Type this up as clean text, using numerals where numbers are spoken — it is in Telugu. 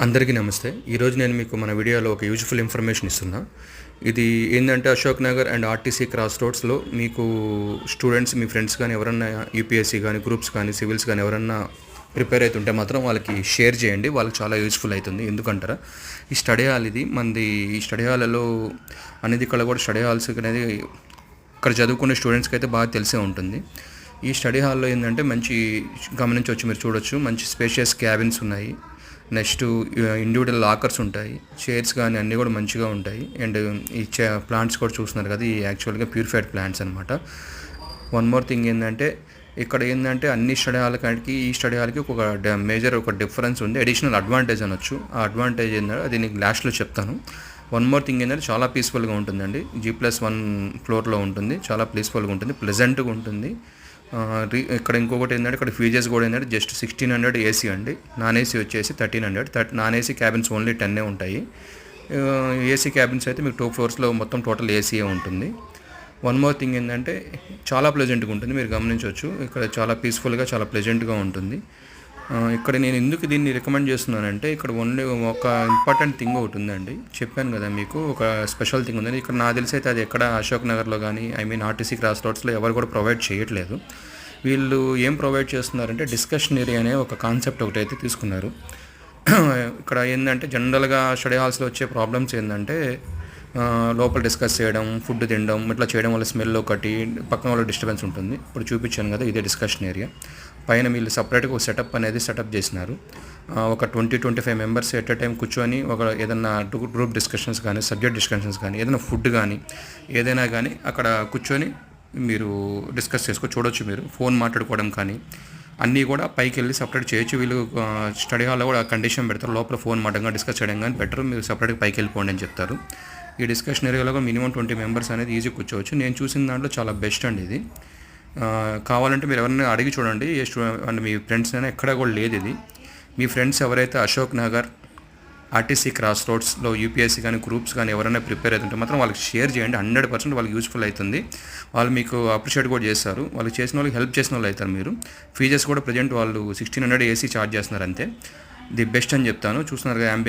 అందరికీ నమస్తే. ఈరోజు నేను మీకు మన వీడియోలో ఒక యూజ్ఫుల్ ఇన్ఫర్మేషన్ ఇస్తున్నా. ఇది ఏందంటే Ashok Nagar and RTC cross రోడ్స్‌లో మీకు స్టూడెంట్స్ మీ ఫ్రెండ్స్ గానీ ఎవరన్నా యూపీఎస్సీ గానీ, గ్రూప్స్ కానీ, సివిల్స్ గానీ ఎవరన్నా ప్రిపేర్ అయితుంటే మాత్రం వాళ్ళకి షేర్ చేయండి. వాళ్ళకి చాలా యూజ్ఫుల్ అవుతుంది. ఎందుకంటారా, ఈ స్టడీ హాల్ ఇది మనది. ఈ స్టడీ హాల్‌లో అనేది ఇక్కడ కూడా స్టడీ హాల్స్ అనేది ఇక్కడ చదువుకునే స్టూడెంట్స్కి అయితే బాగా తెలిసే ఉంటుంది. ఈ స్టడీ హాల్లో ఏంటంటే మంచి గమనించవచ్చు, మీరు చూడొచ్చు, మంచి స్పేషియస్ క్యాబిన్స్ ఉన్నాయి. నెక్స్ట్ ఇండివిజువల్ లాకర్స్ ఉంటాయి. చైర్స్ కానీ అన్నీ కూడా మంచిగా ఉంటాయి. అండ్ ఈ ప్లాంట్స్ కూడా చూస్తున్నారు కదా, ఈ యాక్చువల్గా ప్యూరిఫైడ్ ప్లాంట్స్ అనమాట. వన్ మోర్ థింగ్ ఏంటంటే ఇక్కడ ఏంటంటే అన్ని స్టడీ హాల్కి ఈ స్టడీ హాల్కి ఒక మేజర్ ఒక డిఫరెన్స్ ఉంది. అడిషనల్ అడ్వాంటేజ్ అనొచ్చు. ఆ అడ్వాంటేజ్ ఏంటంటే అది నేను లాస్ట్లో చెప్తాను. వన్ మోర్ థింగ్ ఏంటంటే చాలా పీస్ఫుల్గా ఉంటుందండి. G+1 ఫ్లోర్లో ఉంటుంది. చాలా పీస్ఫుల్గా ఉంటుంది, ప్లెజెంట్గా ఉంటుంది. ఇక్కడ ఇంకొకటి ఏంటంటే ఇక్కడ ఫీజెస్ కూడా ఏంటంటే జస్ట్ 1600 ఏసీ అండి. నాన్ ఏసీ వచ్చేసి 1300. నాన్ ఏసీ క్యాబిన్స్ ఓన్లీ 10 ఉంటాయి. ఏసీ క్యాబిన్స్ అయితే మీకు 2 ఫ్లోర్స్లో మొత్తం టోటల్ ఏసీయే ఉంటుంది. వన్ మోర్ థింగ్ ఏంటంటే చాలా ప్లెజెంట్గా ఉంటుంది, మీరు గమనించవచ్చు. ఇక్కడ చాలా పీస్ఫుల్గా చాలా ప్లెజెంట్గా ఉంటుంది. ఇక్కడ నేను ఎందుకు దీన్ని రికమెండ్ చేస్తున్నానంటే ఇక్కడ ఓన్లీ ఒక ఇంపార్టెంట్ థింగ్ ఒకటి ఉందండి. చెప్పాను కదా మీకు, ఒక స్పెషల్ థింగ్ ఉందని. ఇక్కడ నాకు తెలిసి అయితే అది ఎక్కడ అశోక్ నగర్లో కానీ ఆర్టీసీ క్రాస్ రోడ్స్లో ఎవరు కూడా ప్రొవైడ్ చేయట్లేదు. వీళ్ళు ఏం ప్రొవైడ్ చేస్తున్నారంటే డిస్కషనరీ అనే ఒక కాన్సెప్ట్ ఒకటైతే తీసుకున్నారు. ఇక్కడ ఏంటంటే జనరల్గా స్టడీ హాల్స్లో వచ్చే ప్రాబ్లమ్స్ ఏంటంటే లోపల డిస్కస్ చేయడం, ఫుడ్ తినడం, ఇట్లా చేయడం వల్ల స్మెల్ ఒకటి, పక్కన వాళ్ళ డిస్టర్బెన్స్ ఉంటుంది. ఇప్పుడు చూపించాను కదా, ఇదే డిస్కషన్ ఏరియా. పైన వీళ్ళు సపరేట్గా ఒక సెటప్ చేసినారు. ఒక 20-25 మెంబర్స్ ఎట్ ఎ టైం కూర్చొని ఒక ఏదైనా గ్రూప్ డిస్కషన్స్ కానీ, సబ్జెక్ట్ డిస్కషన్స్ కానీ, ఏదైనా ఫుడ్ కానీ ఏదైనా కానీ అక్కడ కూర్చొని మీరు డిస్కస్ చూడొచ్చు. మీరు ఫోన్ మాట్లాడుకోవడం కానీ అన్నీ కూడా పైకి వెళ్ళి సపరేట్ చేయొచ్చు. వీళ్ళు స్టడీ హాల్లో కూడా కండిషన్ పెడతారు, లోపల ఫోన్ మాట్లాడడం డిస్కస్ చేయడం కానీ బెటర్, మీరు సపరేట్గా పైకి వెళ్ళిపోండి అని చెప్తారు. ఈ డిస్కషన్ ఏరియాలో కూడా మినిమం 20 మెంబర్స్ అనేది ఈజీ కూర్చోవచ్చు. నేను చూసిన దాంట్లో చాలా బెస్ట్ అండి ఇది. కావాలంటే మీరు ఎవరైనా అడిగి చూడండి, అంటే మీ ఫ్రెండ్స్ అయినా ఎక్కడ కూడా లేదు ఇది. మీ ఫ్రెండ్స్ ఎవరైతే అశోక్ నగర్ ఆర్టీసీ క్రాస్ రోడ్స్లో యూపీఎస్సీ కానీ, గ్రూప్స్ కానీ ఎవరైనా ప్రిపేర్ అవుతుంటే మాత్రం వాళ్ళకి షేర్ చేయండి. 100% వాళ్ళకి యూస్ఫుల్ అవుతుంది. వాళ్ళు మీకు అప్రిషియేట్ కూడా చేస్తారు. వాళ్ళు చేసిన వాళ్ళకి హెల్ప్ చేసిన వాళ్ళు అవుతారు మీరు. ఫీజెస్ కూడా ప్రజెంట్ వాళ్ళు 1600 ఏసీ ఛార్జ్ చేస్తున్నారు అంతే. ది బెస్ట్ అని చెప్తాను. చూస్తున్నారు కదా,